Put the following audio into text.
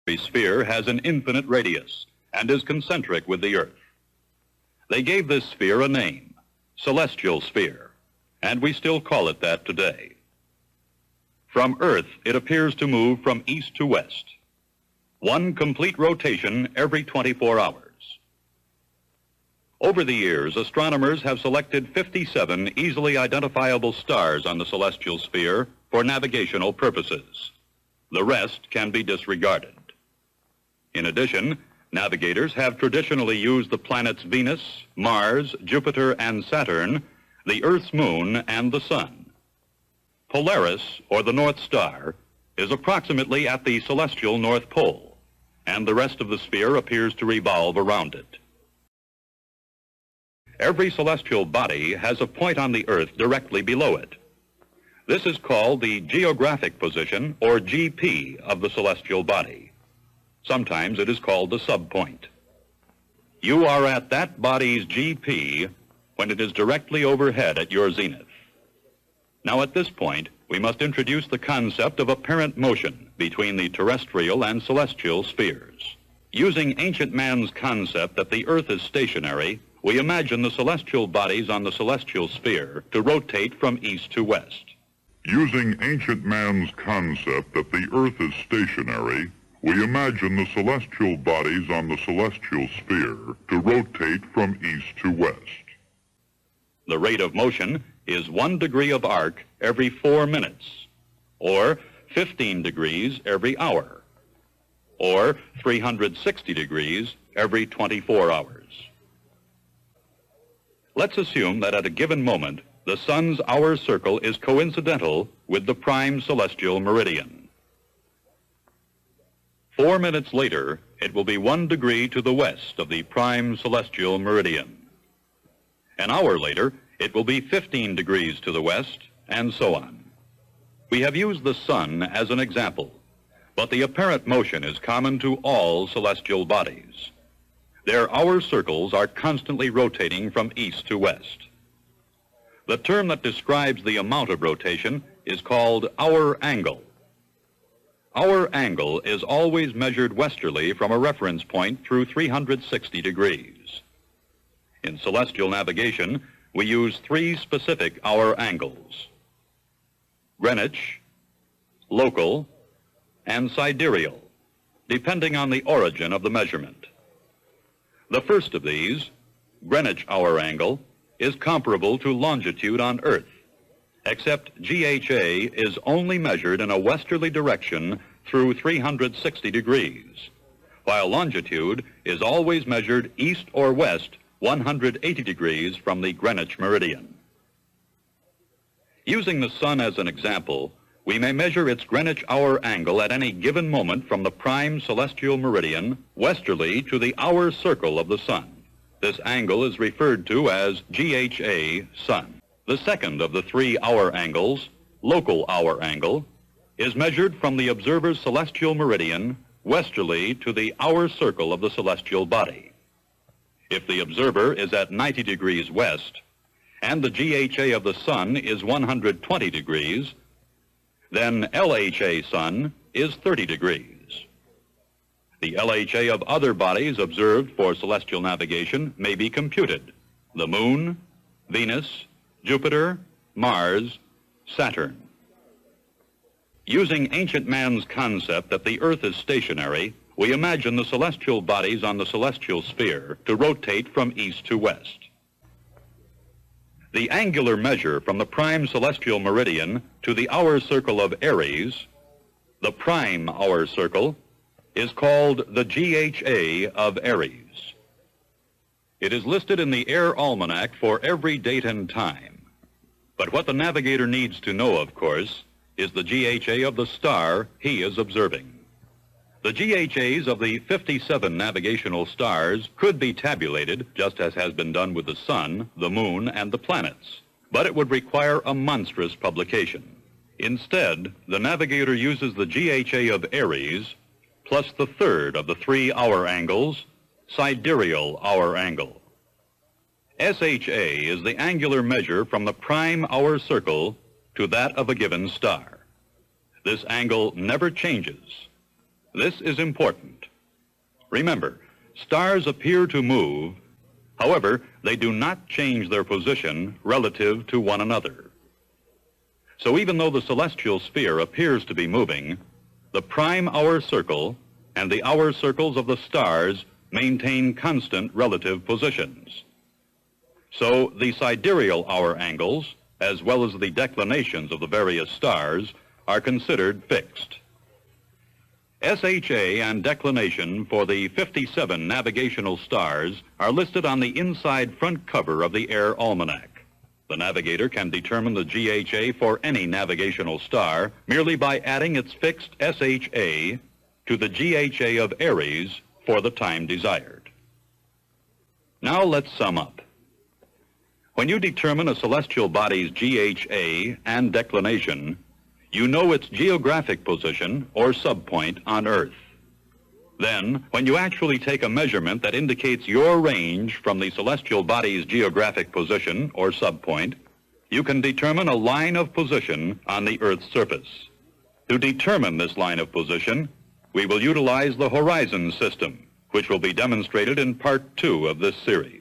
The sphere has an infinite radius and is concentric with the Earth. They gave this sphere a name, celestial sphere, and we still call it that today. From Earth, it appears to move from east to west, one complete rotation every 24 hours. Over the years, astronomers have selected 57 easily identifiable stars on the celestial sphere for navigational purposes. The rest can be disregarded. In addition, navigators have traditionally used the planets Venus, Mars, Jupiter, and Saturn, the Earth's moon, and the sun. Polaris, or the North Star, is approximately at the celestial North Pole, and the rest of the sphere appears to revolve around it. Every celestial body has a point on the Earth directly below it. This is called the geographic position, or GP, of the celestial body. Sometimes it is called the subpoint. You are at that body's GP when it is directly overhead at your zenith. Now at this point, we must introduce the concept of apparent motion between the terrestrial and celestial spheres. Using ancient man's concept that the Earth is stationary, we imagine the celestial bodies on the celestial sphere to rotate from east to west. Using ancient man's concept that the Earth is stationary, we imagine the celestial bodies on the celestial sphere to rotate from east to west. The rate of motion is 1 degree of arc every 4 minutes, or 15 degrees every hour, or 360 degrees every 24 hours. Let's assume that at a given moment, the sun's hour circle is coincidental with the prime celestial meridian. 4 minutes later, it will be 1 degree to the west of the prime celestial meridian. An hour later, it will be 15 degrees to the west, and so on. We have used the sun as an example, but the apparent motion is common to all celestial bodies. Their hour circles are constantly rotating from east to west. The term that describes the amount of rotation is called hour angle. Hour angle is always measured westerly from a reference point through 360 degrees. In celestial navigation, we use 3 specific hour angles: Greenwich, local, and sidereal, depending on the origin of the measurement. The first of these, Greenwich hour angle, is comparable to longitude on Earth, except GHA is only measured in a westerly direction through 360 degrees, while longitude is always measured east or west 180 degrees from the Greenwich meridian. Using the sun as an example, we may measure its Greenwich hour angle at any given moment from the prime celestial meridian westerly to the hour circle of the sun. This angle is referred to as GHA sun. The second of the 3 hour angles, local hour angle, is measured from the observer's celestial meridian westerly to the hour circle of the celestial body. If the observer is at 90 degrees west and the GHA of the sun is 120 degrees, then LHA sun is 30 degrees. The LHA of other bodies observed for celestial navigation may be computed: the moon, Venus, Jupiter, Mars, Saturn. Using ancient man's concept that the Earth is stationary, we imagine the celestial bodies on the celestial sphere to rotate from east to west. The angular measure from the prime celestial meridian to the hour circle of Aries, the prime hour circle, is called the GHA of Aries. It is listed in the Air Almanac for every date and time. But what the navigator needs to know, of course, is the GHA of the star he is observing. The GHAs of the 57 navigational stars could be tabulated, just as has been done with the sun, the moon, and the planets, but it would require a monstrous publication. Instead, the navigator uses the GHA of Aries plus the third of the 3 hour angles, sidereal hour angle. SHA is the angular measure from the prime hour circle to that of a given star. This angle never changes. This is important. Remember, stars appear to move. However, they do not change their position relative to one another. So even though the celestial sphere appears to be moving, the prime hour circle and the hour circles of the stars maintain constant relative positions. So the sidereal hour angles, as well as the declinations of the various stars, are considered fixed. SHA and declination for the 57 navigational stars are listed on the inside front cover of the Air Almanac. The navigator can determine the GHA for any navigational star merely by adding its fixed SHA to the GHA of Aries for the time desired. Now let's sum up. When you determine a celestial body's GHA and declination, you know its geographic position or subpoint on Earth. Then, when you actually take a measurement that indicates your range from the celestial body's geographic position or subpoint, you can determine a line of position on the Earth's surface. To determine this line of position, we will utilize the horizon system, which will be demonstrated in Part 2 of this series.